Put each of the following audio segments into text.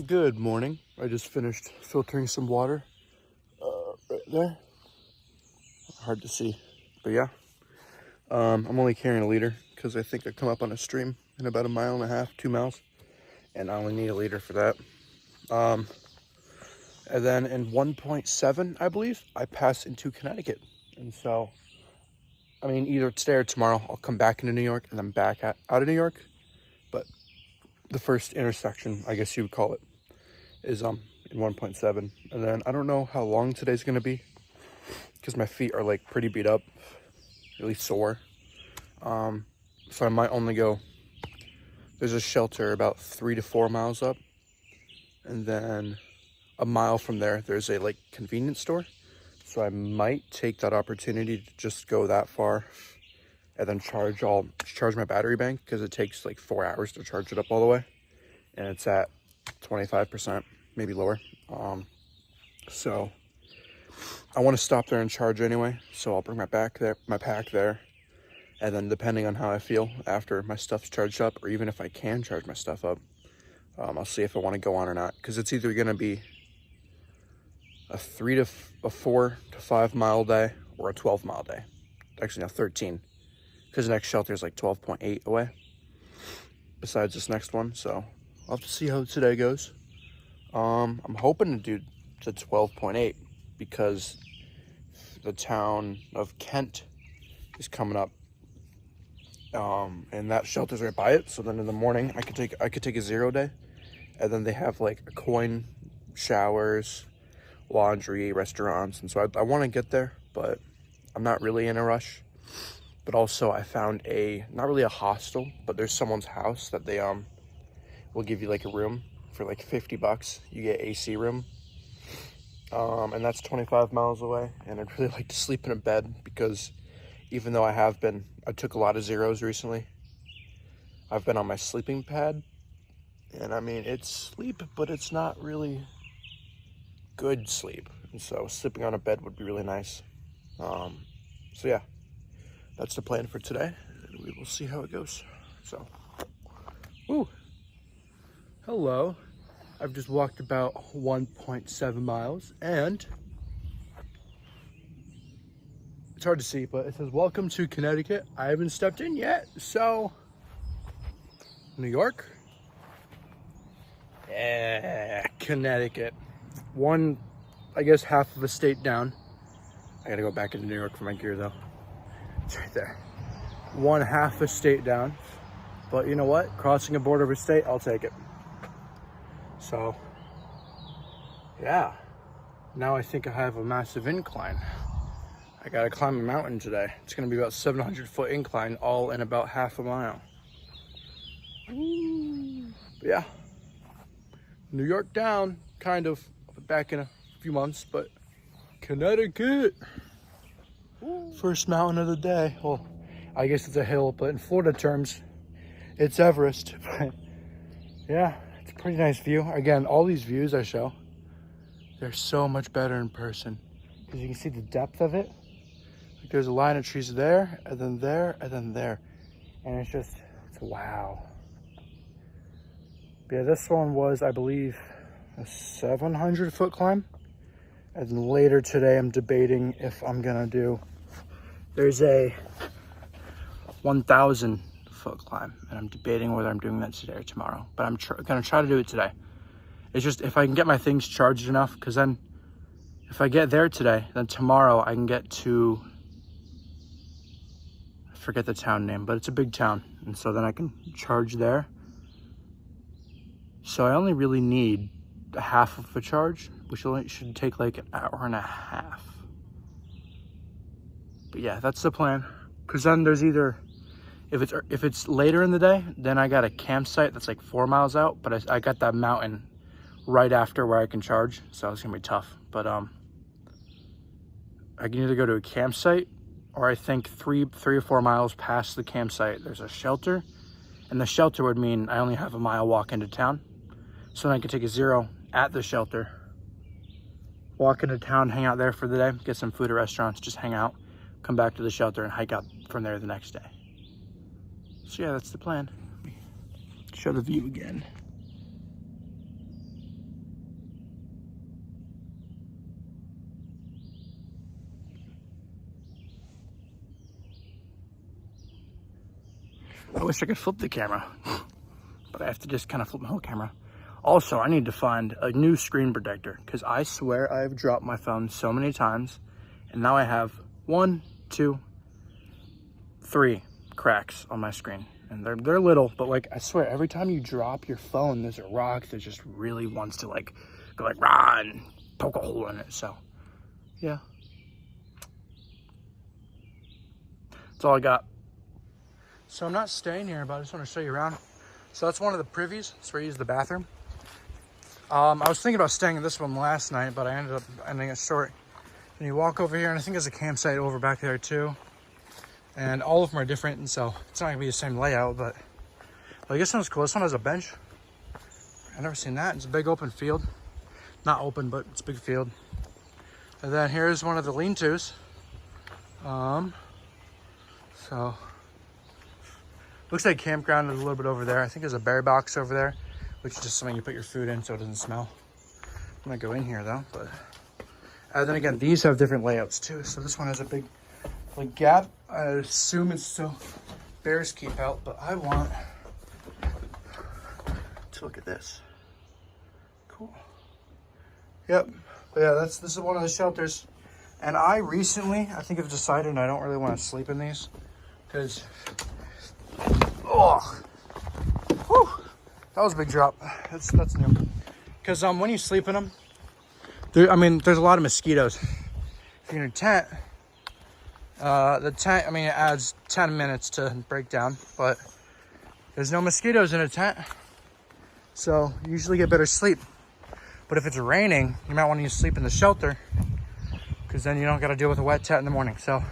Good morning. I just finished filtering some water right there. Hard to see, but yeah. I'm only carrying a liter because I think I come up on a stream in about 1.5 miles, 2 miles, and I only need a liter for that. And then in 1.7, I believe, I pass into Connecticut. And so, I mean, either today or tomorrow, I'll come back into New York and then back out of New York. But the first intersection, I guess you would call it, is in 1.7. And then I don't know how long today's going to be because my feet are like pretty beat up, really sore. So I might only go, there's a shelter about 3 to 4 miles up. And then 1 mile from there, there's a like convenience store. So I might take that opportunity to just go that far and then charge my battery bank because it takes like 4 hours to charge it up all the way. And it's at 25%, maybe lower. So I want to stop there and charge anyway. So I'll bring my pack there. And then depending on how I feel after my stuff's charged up, or even if I can charge my stuff up, I'll see if I want to go on or not. Because it's either going to be a 4 to 5 mile day or a 12 mile day. Actually, no, 13. Because the next shelter is like 12.8 away. Besides this next one. So I'll have to see how today goes. I'm hoping to do to 12.8 because the town of Kent is coming up. And that shelter's right by it. So then in the morning I could take a 0 day. And then they have like a coin, showers, laundry, restaurants. And so I want to get there, but I'm not really in a rush. But also I found not really a hostel, but there's someone's house that they will give you like a room for like $50. You get AC room. And that's 25 miles away. And I'd really like to sleep in a bed because even though I took a lot of zeros recently, I've been on my sleeping pad. And I mean, it's sleep, but it's not really good sleep. And so sleeping on a bed would be really nice. So yeah, that's the plan for today. And we will see how it goes. So, ooh, hello. I've just walked about 1.7 miles and it's hard to see, but it says, welcome to Connecticut. I haven't stepped in yet. So, New York. Yeah, Connecticut. One, I guess half of a state down. I gotta go back into New York for my gear though. It's right there. 1/2 a state down. But you know what? Crossing a border of a state, I'll take it. So, yeah. Now I think I have a massive incline. I gotta climb a mountain today. It's gonna be about 700-foot incline, all in about 1/2 mile. Ooh. But yeah, New York down, kind of. I'll be back in a few months, but Connecticut. Ooh. First mountain of the day. Well, I guess it's a hill, but in Florida terms, it's Everest. But yeah, it's a pretty nice view. Again, all these views I show, they're so much better in person because you can see the depth of it. There's a line of trees there, and then there, and then there. And it's wow. But yeah, this one was, I believe, a 700-foot climb. And then later today, I'm debating if I'm gonna do, there's a 1,000-foot climb. And I'm debating whether I'm doing that today or tomorrow. But I'm gonna try to do it today. It's just, if I can get my things charged enough, because then, if I get there today, then tomorrow I can get to, forget the town name, but it's a big town, and so then I can charge there. So I only really need a 1/2 of a charge, which should take like 1.5 hours. But yeah, that's the plan. Because then there's either, if it's later in the day, then I got a campsite that's like 4 miles out, but I got that mountain right after where I can charge, so it's gonna be tough. But I can either go to a campsite, or I think 3 or 4 miles past the campsite, there's a shelter. And the shelter would mean I only have a mile walk into town. So then I could take a 0 at the shelter, walk into town, hang out there for the day, get some food at restaurants, just hang out, come back to the shelter and hike out from there the next day. So yeah, that's the plan. Show the view again. I wish I could flip the camera, but I have to just kind of flip my whole camera. Also, I need to find a new screen protector because I swear I've dropped my phone so many times, and now I have 1, 2, 3 cracks on my screen. And they're little, but like I swear every time you drop your phone, there's a rock that just really wants to like go like rah and poke a hole in it. So yeah, that's all I got. So I'm not staying here, but I just want to show you around. So that's one of the privies. That's where you use the bathroom. I was thinking about staying in this one last night, but I ended up ending it short. And you walk over here, and I think there's a campsite over back there too. And all of them are different, and so it's not gonna be the same layout, but I guess this one's cool. This one has a bench. I've never seen that. It's a big open field. Not open, but it's a big field. And then here's one of the lean-tos. So looks like campground is a little bit over there. I think there's a bear box over there, which is just something you put your food in so it doesn't smell. I'm gonna go in here though, but and then again, these have different layouts too. So this one has a big like gap. I assume it's so bears keep out, but I want to look at this. Cool. Yep. But yeah, this is one of the shelters. And I recently, I think I've decided I don't really want to sleep in these because, oh, whew, that was a big drop. That's new. Because when you sleep in them, there's a lot of mosquitoes. If you're in a tent, the tent, it adds 10 minutes to break down, but there's no mosquitoes in a tent, so you usually get better sleep. But if it's raining, you might want to sleep in the shelter, because then you don't got to deal with a wet tent in the morning. So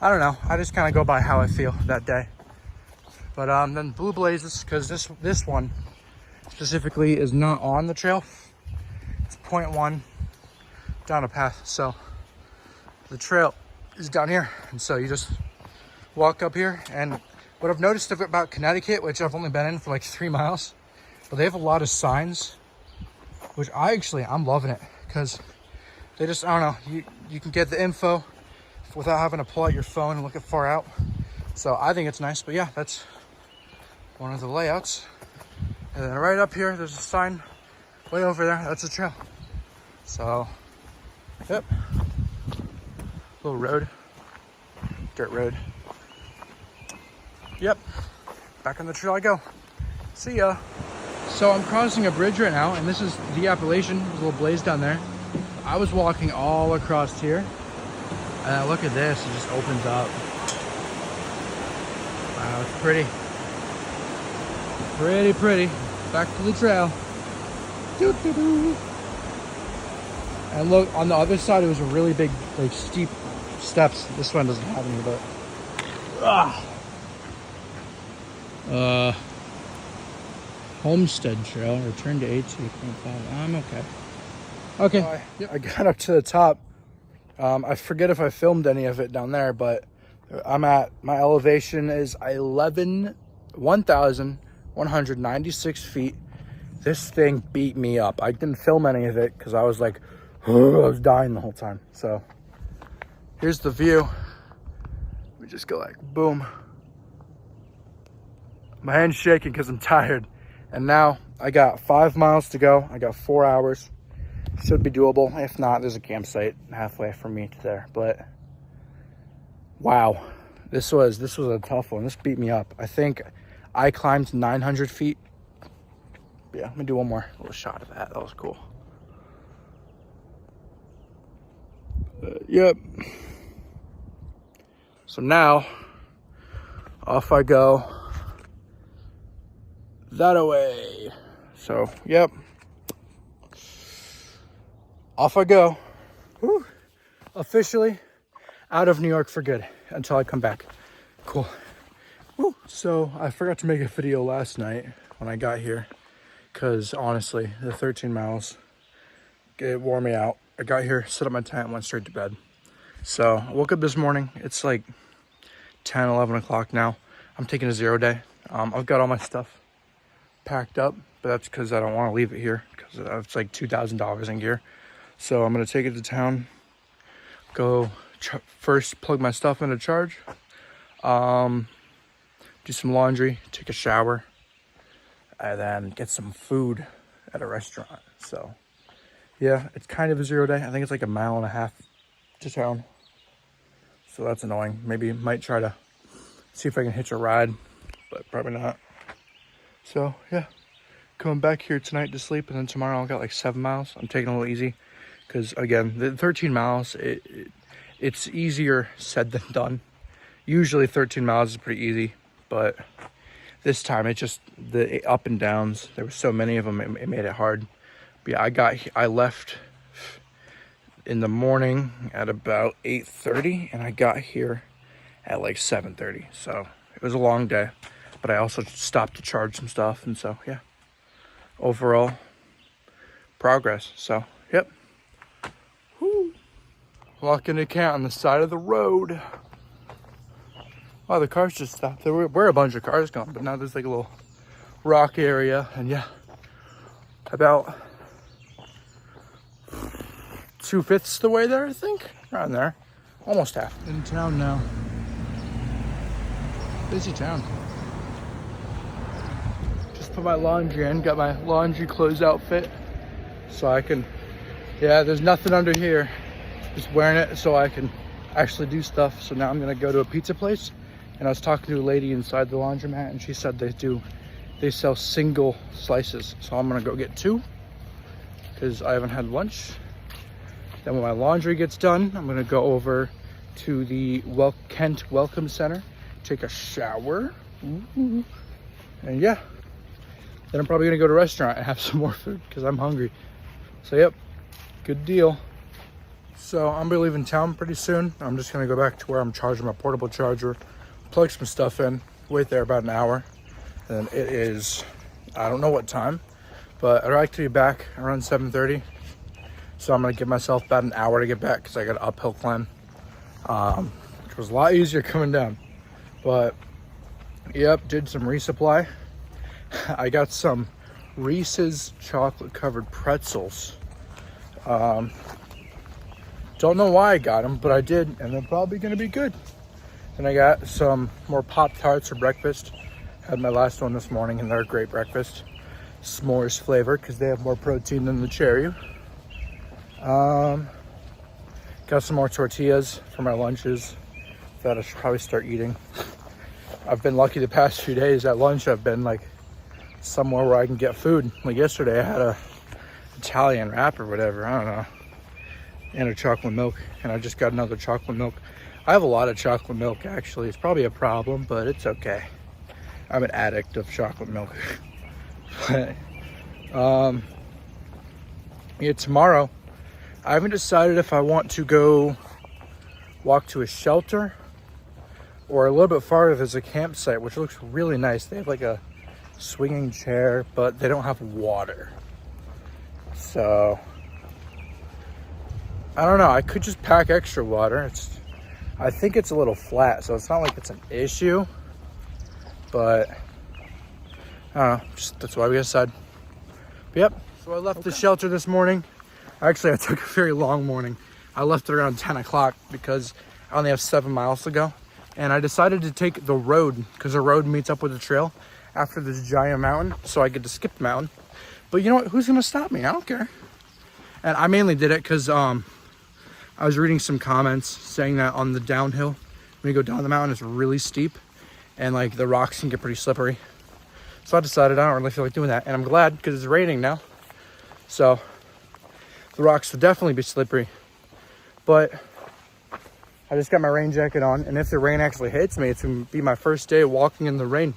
I don't know, I just kind of go by how I feel that day. But then Blue Blazes, because this one specifically is not on the trail. It's 0.1 down a path, so the trail is down here, and so you just walk up here. And what I've noticed about Connecticut, which I've only been in for like 3 miles, but they have a lot of signs, which I'm loving it, because they just, I don't know, you can get the info without having to pull out your phone and look at far out. So I think it's nice. But yeah, that's one of the layouts. And then right up here, there's a sign way over there. That's a trail. So, yep. Little road, dirt road. Yep, back on the trail I go. See ya. So I'm crossing a bridge right now, and this is the Appalachian. There's a little blaze down there. I was walking all across here, and look at this, it just opens up. Wow, it's pretty. Pretty. Back to the trail. Doo-doo-doo. And look, on the other side, it was a really big, like, steep steps. This one doesn't have any, but Homestead Trail, return to 82.5. I'm okay. Okay. I got up to the top. I forget if I filmed any of it down there, but my elevation is 1,196 feet. This thing beat me up. I didn't film any of it because I was like, I was dying the whole time. So here's the view. We just go like boom. My hand's shaking because I'm tired. And now I got 5 miles to go. I got 4 hours. Should be doable. If not, there's a campsite halfway from me to there. But wow, this was a tough one. This beat me up. I think I climbed 900 feet. Yeah, I'm gonna do one more little shot of that. That was cool. Yep. So now off I go that away. So yep, off I go. Whew. Officially out of New York for good until I come back. Cool. Woo. So I forgot to make a video last night when I got here, because honestly the 13 miles, it wore me out. I got here, set up my tent, and went straight to bed. So I woke up this morning. It's like 10, 11 o'clock now. I'm taking a 0 day. I've got all my stuff packed up, but that's because I don't want to leave it here, because it's like $2,000 in gear. So I'm going to take it to town, go first plug my stuff into charge, do some laundry, take a shower, and then get some food at a restaurant. So yeah, it's kind of a 0 day. I think it's like 1.5 miles to town. So that's annoying. Maybe might try to see if I can hitch a ride, but probably not. So yeah, coming back here tonight to sleep, and then tomorrow I'll got like 7 miles. I'm taking it a little easy because again, the 13 miles, it's easier said than done. Usually 13 miles is pretty easy, but this time it just, the up and downs, there were so many of them, it made it hard. But yeah, I left in the morning at about 8:30, and I got here at like 7:30. So it was a long day, but I also stopped to charge some stuff, and so yeah, overall progress. So yep. Woo. Walking a cat on the side of the road. Oh, the cars just stopped. There were a bunch of cars gone, but now there's like a little rock area, and yeah, about 2/5 the way there, I think. Around there. Almost half. In town now. Busy town. Just put my laundry in. Got my laundry clothes outfit. So I can, yeah, there's nothing under here. Just wearing it so I can actually do stuff. So now I'm going to go to a pizza place. And I was talking to a lady inside the laundromat, and she said they sell single slices. So I'm going to go get 2 because I haven't had lunch. Then when my laundry gets done, I'm gonna go over to the Kent Welcome Center, take a shower, and yeah. Then I'm probably gonna go to a restaurant and have some more food because I'm hungry. So yep, good deal. So I'm gonna be leaving town pretty soon. I'm just gonna go back to where I'm charging my portable charger, plug some stuff in, wait there about an hour. And it is, I don't know what time, but I'd like to be back around 7:30. So I'm gonna give myself about an hour to get back because I got an uphill climb, which was a lot easier coming down. But yep, did some resupply. I got some Reese's chocolate covered pretzels. Don't know why I got them, but I did, and they're probably gonna be good. And I got some more Pop-Tarts for breakfast. Had my last one this morning, and they're a great breakfast. S'mores flavor because they have more protein than the cherry. Got some more tortillas for my lunches that I should probably start eating. I've been lucky the past few days at lunch. I've been like somewhere where I can get food. Like yesterday I had a Italian wrap or whatever, I don't know, and a chocolate milk, and I just got another chocolate milk. I have a lot of chocolate milk actually. It's probably a problem, but it's okay. I'm an addict of chocolate milk. But, yeah, tomorrow I haven't decided if I want to go walk to a shelter or a little bit farther. There's a campsite which looks really nice. They have like a swinging chair, but they don't have water. So I don't know. I could just pack extra water. I think it's a little flat, so it's not like it's an issue. But I don't know. That's why we decided. But yep. So I left the shelter this morning. Actually, I took a very long morning. I left it around 10 o'clock because I only have 7 miles to go. And I decided to take the road because the road meets up with the trail after this giant mountain. So I get to skip the mountain. But you know what? Who's going to stop me? I don't care. And I mainly did it because I was reading some comments saying that on the downhill, when you go down the mountain, it's really steep. And like the rocks can get pretty slippery. So I decided I don't really feel like doing that. And I'm glad because it's raining now. So the rocks will definitely be slippery. But I just got my rain jacket on. And if the rain actually hits me, it's going to be my first day walking in the rain.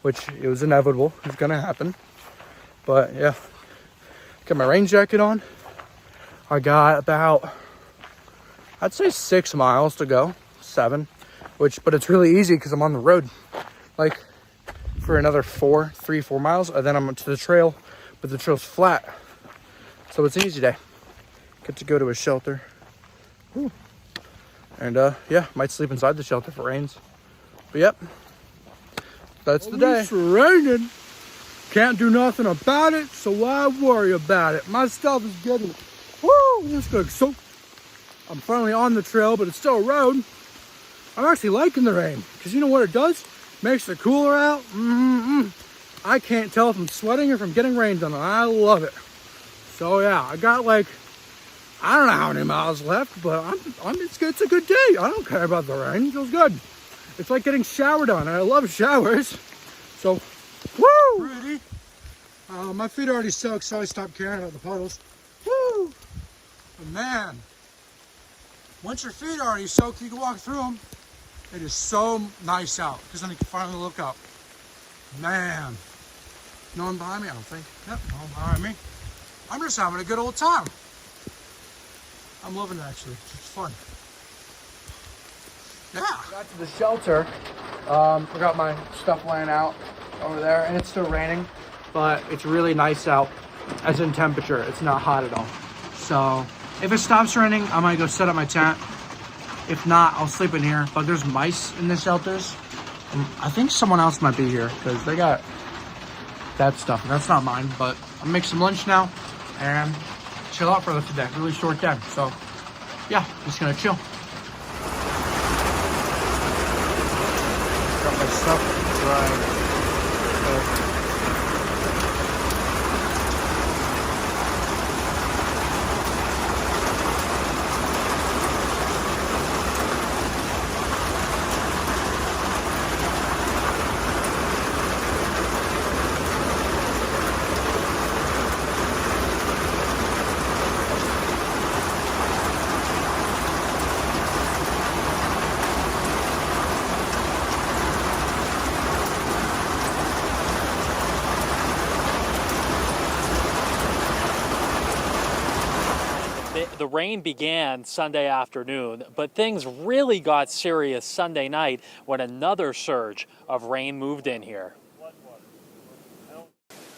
Which it was inevitable. It's going to happen. But yeah. Got my rain jacket on. I got about, I'd say 6 miles to go. 7. But it's really easy because I'm on the road. Like for another 4 miles. And then I'm to the trail. But the trail's flat. So it's an easy day. Get to go to a shelter. Whew. And yeah, might sleep inside the shelter if it rains. But yep, that's the day. It's raining. Can't do nothing about it, so why worry about it? My stuff is getting, woo, this looks so. I'm finally on the trail, but it's still a road. I'm actually liking the rain because you know what it does? Makes it cooler out. I can't tell if I'm sweating or if I'm getting rained on. I love it. So yeah, I got like, I don't know how many miles left, but it's a good day. I don't care about the rain. It feels good. It's like getting showered on, and I love showers. So, woo! Pretty. My feet are already soaked, so I stopped caring about the puddles. Woo! But man, once your feet are already soaked, you can walk through them. It is so nice out, because then you can finally look up. Man. No one behind me, I don't think. Yep, no one behind me. I'm just having a good old time. I'm loving it, actually. It's fun. Yeah. Got to the shelter. Forgot my stuff laying out over there, and it's still raining, but it's really nice out. As in temperature, it's not hot at all. So if it stops raining, I might go set up my tent. If not, I'll sleep in here. But there's mice in the shelters, and I think someone else might be here because they got that stuff. That's not mine, but I'll make some lunch now and chill out for the rest of the day. Really short day, so yeah, just gonna chill. Got my stuff drying. The rain began Sunday afternoon, but things really got serious Sunday night when another surge of rain moved in here.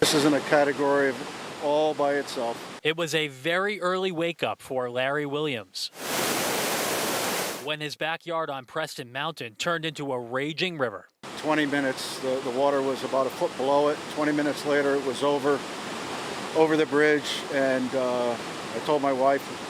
This is in a category of all by itself. It was a very early wake-up for Larry Williams when his backyard on Preston Mountain turned into a raging river. 20 minutes, the water was about a foot below it. 20 minutes later, it was over the bridge, and I told my wife,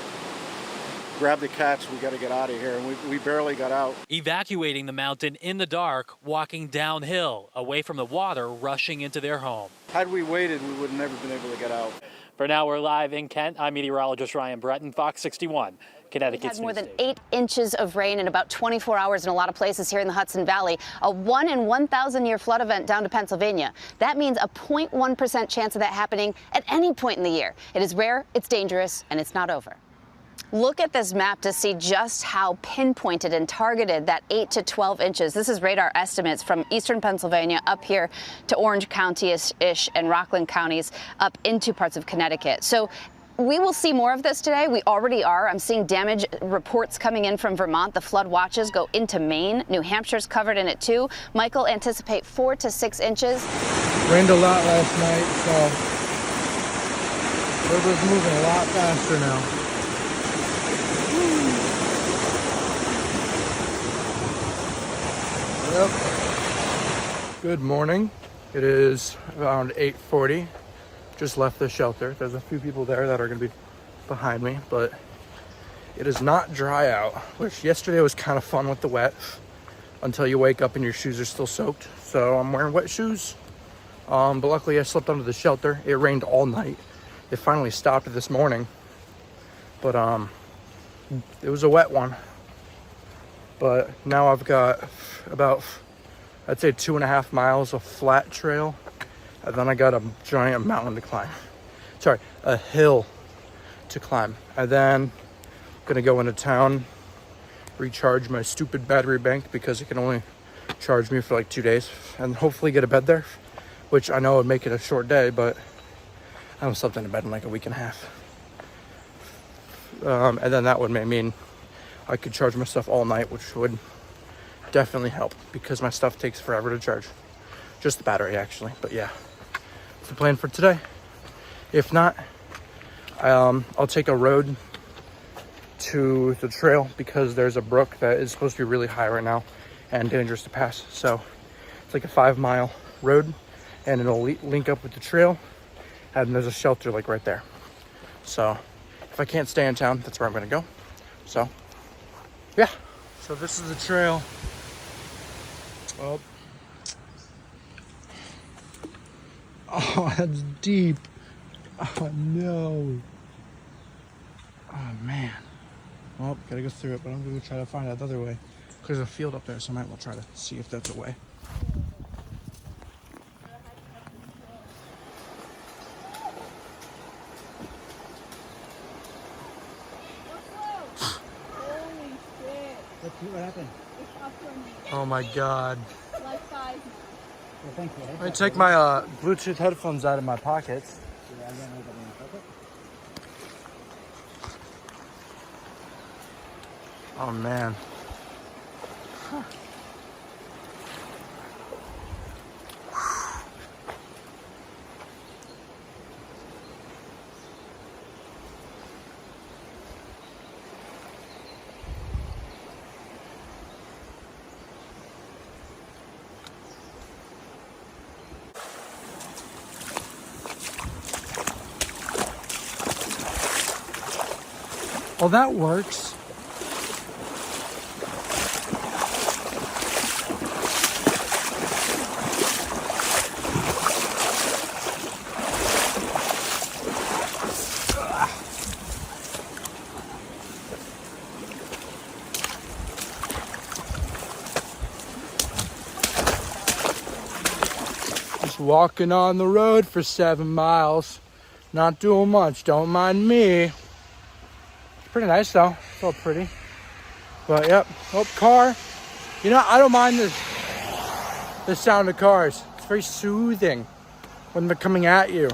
grab the cats, we got to get out of here, and we barely got out. Evacuating the mountain in the dark, walking downhill, away from the water rushing into their home. Had we waited, we would have never been able to get out. For now, we're live in Kent. I'm meteorologist Ryan Breton, Fox 61, Connecticut's We've had more news than station. 8 inches of rain in about 24 hours in a lot of places here in the Hudson Valley. A 1 in 1,000 year flood event down to Pennsylvania. That means a 0.1% chance of that happening at any point in the year. It is rare, it's dangerous, and it's not over. Look at this map to see just how pinpointed and targeted that 8 to 12 inches. This is radar estimates from eastern Pennsylvania up here to Orange County-ish and Rockland counties up into parts of Connecticut. So we will see more of this today. We already are. I'm seeing damage reports coming in from Vermont. The flood watches go into Maine. New Hampshire's covered in it too. Michael, anticipate 4 to 6 inches. Rained a lot last night, so river's moving a lot faster now. Yep. Good morning. It is around 8:40. Just left the shelter. There's a few people there that are going to be behind me, but it is not dry out, which yesterday was kind of fun with the wet until you wake up and your shoes are still soaked. So I'm wearing wet shoes. But luckily I slept under the shelter. It rained all night. It finally stopped this morning, but it was a wet one. But now I've got about, I'd say 2.5 miles of flat trail, and then I got a giant mountain to climb. Sorry, a hill to climb. And then I'm gonna go into town, recharge my stupid battery bank because it can only charge me for like 2 days, and hopefully get a bed there, which I know would make it a short day, but I haven't slept in a bed in like a week and a half. And then that would mean I could charge my stuff all night, which would definitely help because my stuff takes forever to charge. Just the battery, actually. But yeah, that's the plan for today. If not, I'll take a road to the trail because there's a brook that is supposed to be really high right now and dangerous to pass. So it's like a 5-mile road, and it'll link up with the trail, and there's a shelter like right there. So if I can't stay in town, that's where I'm gonna go. So yeah, so this is the trail. Well, Oh, that's deep. Oh, no. Oh, man. Well, gotta go through it, but I'm gonna try to find out the other way. There's a field up there, so I might well try to see if that's a way. What happened? Oh my God. Like 5 now. Well, thank you. I take my Bluetooth headphones out of my pockets. Yeah, I don't know that in pocket. Oh man. Well, that works. Just walking on the road for 7 miles. Not doing much, don't mind me. Pretty nice though, felt pretty. But yep, oh, car. You know, I don't mind the sound of cars. It's very soothing when they're coming at you.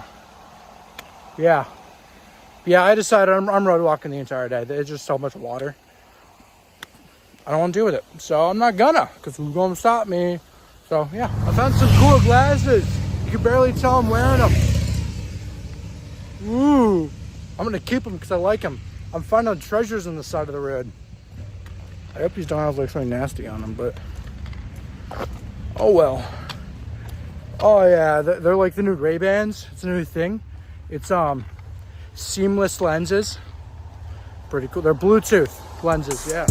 Yeah. Yeah, I decided I'm road walking the entire day. There's just so much water. I don't want to deal with it. So I'm not gonna, because who's gonna stop me? So yeah, I found some cool glasses. You can barely tell I'm wearing them. Ooh, I'm gonna keep them because I like them. I'm finding treasures on the side of the road. I hope these don't have like something nasty on them, but oh well. Oh yeah, they're like the new Ray-Bans. It's a new thing. It's seamless lenses. Pretty cool. They're Bluetooth lenses, yeah.